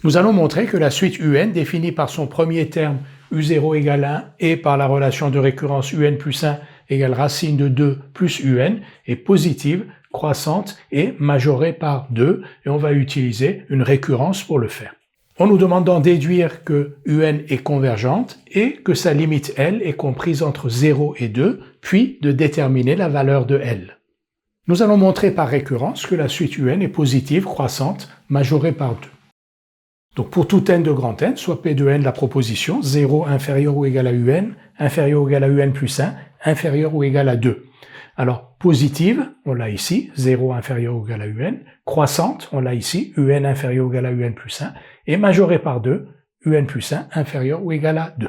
Nous allons montrer que la suite UN définie par son premier terme U0 égale 1 et par la relation de récurrence UN plus 1 égale racine de 2 plus UN est positive, croissante et majorée par 2 et on va utiliser une récurrence pour le faire. On nous demande d'en déduire que UN est convergente et que sa limite L est comprise entre 0 et 2, puis de déterminer la valeur de L. Nous allons montrer par récurrence que la suite UN est positive, croissante, majorée par 2. Donc pour tout n de grand N, soit P de n la proposition, 0 inférieur ou égal à UN, inférieur ou égal à UN plus 1, inférieur ou égal à 2. Alors positive, on l'a ici, 0 inférieur ou égal à UN, croissante, on l'a ici, UN inférieur ou égal à UN plus 1, et majorée par 2, UN plus 1 inférieur ou égal à 2.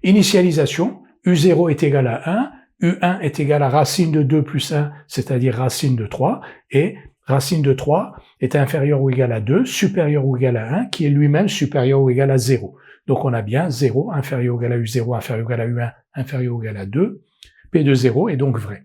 Initialisation, U0 est égal à 1, U1 est égal à racine de 2 plus 1, c'est-à-dire racine de 3, et racine de 3 est inférieur ou égal à 2, supérieur ou égal à 1, qui est lui-même supérieur ou égal à 0. Donc on a bien 0 inférieur ou égal à U0, inférieur ou égal à U1, inférieur ou égal à 2. P de 0 est donc vrai.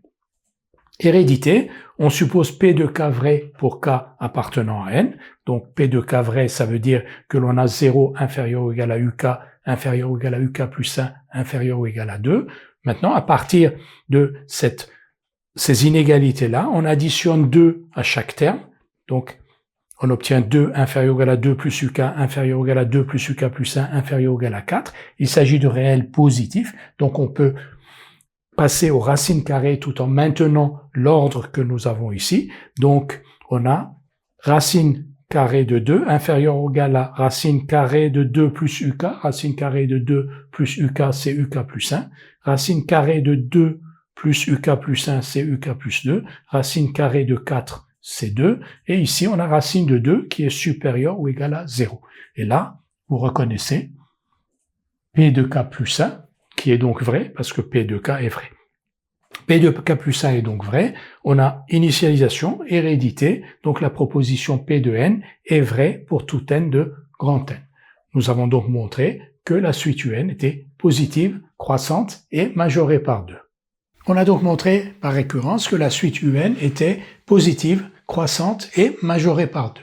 Hérédité, on suppose P de K vrai pour K appartenant à N. Donc P de K vrai, ça veut dire que l'on a 0 inférieur ou égal à UK, inférieur ou égal à UK plus 1, inférieur ou égal à 2. Maintenant, à partir de ces inégalités-là, on additionne 2 à chaque terme. Donc, on obtient 2 inférieur ou égal à 2 plus UK, inférieur ou égal à 2 plus UK plus 1, inférieur ou égal à 4. Il s'agit de réels positifs. Donc, on peut passer aux racines carrées tout en maintenant l'ordre que nous avons ici. Donc, on a racine carrée de 2, inférieur ou égal à racine carrée de 2 plus UK, racine carrée de 2 plus UK, c'est UK plus 1, racine carrée de 2 plus UK plus 1, c'est UK plus 2, racine carrée de 4, c'est 2, et ici on a racine de 2 qui est supérieure ou égale à 0. Et là, vous reconnaissez P de K plus 1, qui est donc vrai, parce que P de K est vrai. P de K plus 1 est donc vrai, on a initialisation, hérédité, donc la proposition P de N est vraie pour tout N de grand N. Nous avons donc montré que la suite UN était positive, croissante et majorée par 2. On a donc montré par récurrence que la suite UN était positive, croissante et majorée par 2.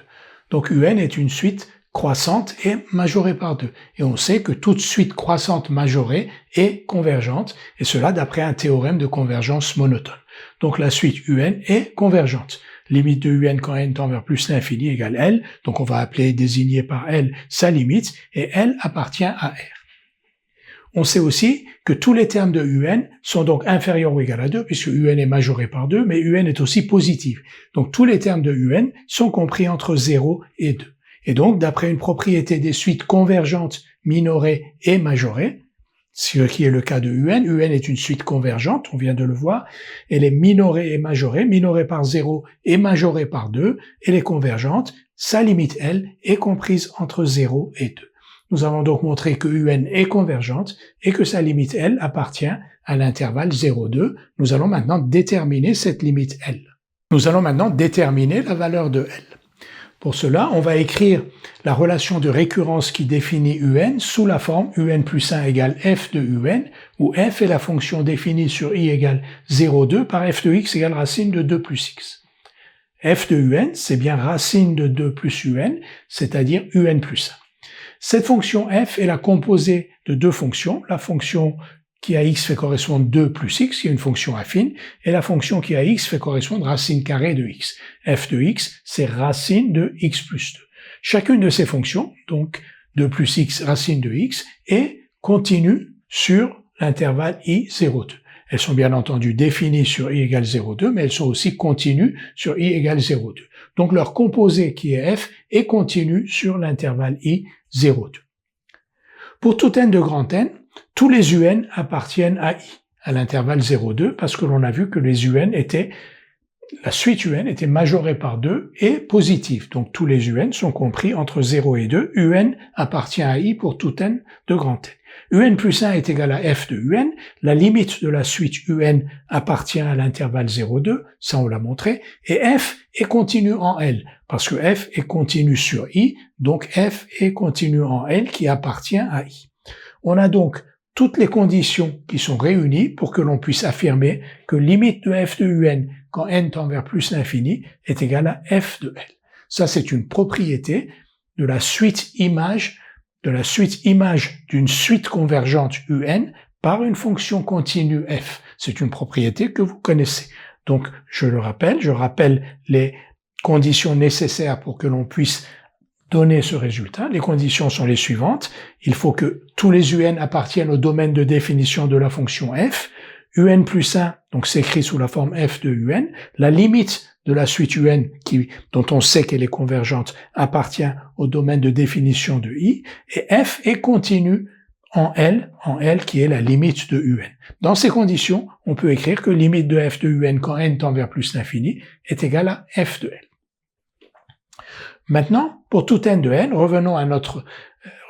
Donc UN est une suite croissante et majorée par 2. Et on sait que toute suite croissante majorée est convergente, et cela d'après un théorème de convergence monotone. Donc la suite UN est convergente. Limite de UN quand n tend vers plus l'infini égale L, donc on va désigner par L sa limite, et L appartient à R. On sait aussi que tous les termes de UN sont donc inférieurs ou égaux à 2, puisque UN est majoré par 2, mais UN est aussi positive. Donc tous les termes de UN sont compris entre 0 et 2. Et donc, d'après une propriété des suites convergentes, minorées et majorées, ce qui est le cas de UN, UN est une suite convergente, on vient de le voir, elle est minorée et minorée par 0 et majorée par 2, elle est convergente, sa limite L est comprise entre 0 et 2. Nous avons donc montré que UN est convergente et que sa limite L appartient à l'intervalle 0,2. Nous allons maintenant déterminer cette limite L. Nous allons maintenant déterminer la valeur de L. Pour cela, on va écrire la relation de récurrence qui définit UN sous la forme UN plus 1 égale f de UN, où f est la fonction définie sur i égale 0,2 par f de x égale racine de 2 plus x. f de UN, c'est bien racine de 2 plus UN, c'est-à-dire UN plus 1. Cette fonction f est la composée de deux fonctions, la fonction qui à x fait correspondre 2 plus x, qui est une fonction affine, et la fonction qui à x fait correspondre racine carrée de x. f de x, c'est racine de x plus 2. Chacune de ces fonctions, donc 2 plus x racine de x, est continue sur l'intervalle i 0,2. Elles sont bien entendu définies sur i égale 0,2, mais elles sont aussi continues sur i égale 0,2. Donc leur composé qui est f est continu sur l'intervalle i 0,2. Pour tout n de grand N, tous les UN appartiennent à i, à l'intervalle 0,2, parce que l'on a vu que la suite UN était majorée par 2 et positive. Donc tous les UN sont compris entre 0 et 2. UN appartient à i pour tout n de grand N. UN plus 1 est égal à f de UN. La limite de la suite UN appartient à l'intervalle 0,2, ça on l'a montré, et f est continu en L, parce que f est continu sur i, donc f est continu en L qui appartient à i. On a donc toutes les conditions qui sont réunies pour que l'on puisse affirmer que limite de f de UN quand n tend vers plus l'infini est égale à f de L. Ça, c'est une propriété de la suite image d'une suite convergente UN par une fonction continue f. C'est une propriété que vous connaissez. Donc, je rappelle les conditions nécessaires pour que l'on puisse donner ce résultat. Les conditions sont les suivantes. Il faut que tous les UN appartiennent au domaine de définition de la fonction f. UN plus 1, donc s'écrit sous la forme f de UN. La limite de la suite UN, dont on sait qu'elle est convergente, appartient au domaine de définition de I. Et f est continu en L qui est la limite de UN. Dans ces conditions, on peut écrire que limite de f de UN quand n tend vers plus l'infini est égale à f de L. Maintenant, pour tout n de n, revenons à notre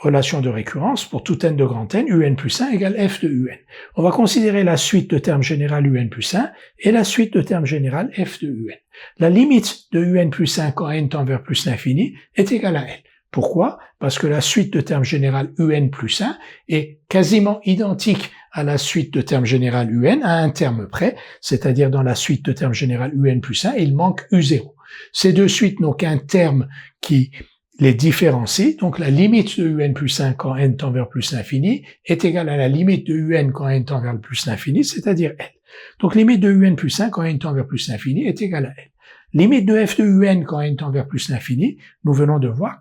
relation de récurrence. Pour tout n de grand n, un plus 1 égale f de un. On va considérer la suite de termes général un plus 1 et la suite de termes général f de un. La limite de un plus 1 quand n tend vers plus l'infini est égale à L. Pourquoi? Parce que la suite de termes général un plus 1 est quasiment identique à la suite de termes général un à un terme près, c'est-à-dire dans la suite de termes général un plus 1, il manque u0. Ces deux suites n'ont qu'un terme qui les différencie, donc la limite de un plus 1 quand n tend vers plus l'infini est égale à la limite de un quand n tend vers plus l'infini, c'est-à-dire L. Donc limite de un plus 1 quand n tend vers plus l'infini est égale à L. Limite de f de un quand n tend vers plus l'infini, nous venons de voir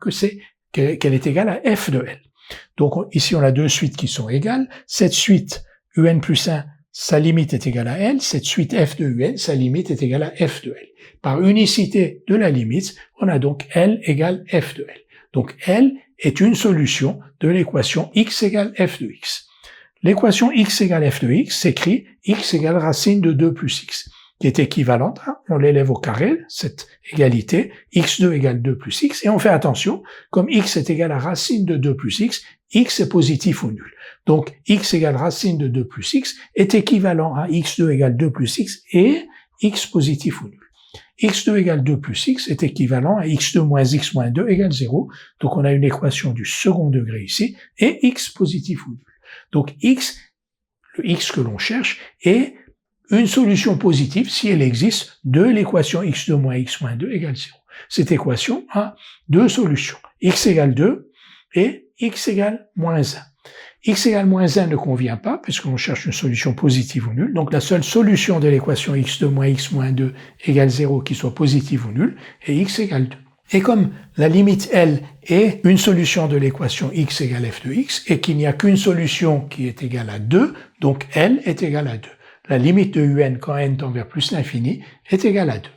qu'elle est égale à f de L. Donc ici on a deux suites qui sont égales. Cette suite un plus 1, sa limite est égale à L. Cette suite f de un, sa limite est égale à f de L. Par unicité de la limite, on a donc L égale f de L. Donc L est une solution de l'équation x égale f de x. L'équation x égale f de x s'écrit x égale racine de 2 plus x, qui est équivalente à, on l'élève au carré, cette égalité, x2 égale 2 plus x, et on fait attention, comme x est égal à racine de 2 plus x est positif ou nul. Donc x égale racine de 2 plus x est équivalent à x2 égale 2 plus x et x positif ou nul. x2 égale 2 plus x est équivalent à x2 moins x moins 2 égale 0, donc on a une équation du second degré ici, et x positif ou nul. Donc le x que l'on cherche est une solution positive, si elle existe, de l'équation x2 moins x moins 2 égale 0. Cette équation a deux solutions, x égale 2 et x égale moins 1. X égale moins 1 ne convient pas, puisqu'on cherche une solution positive ou nulle, donc la seule solution de l'équation x2 moins x moins 2 égale 0 qui soit positive ou nulle est x égale 2. Et comme la limite L est une solution de l'équation x égale f de x, et qu'il n'y a qu'une solution qui est égale à 2, donc L est égale à 2. La limite de un quand n tend vers plus l'infini est égale à 2.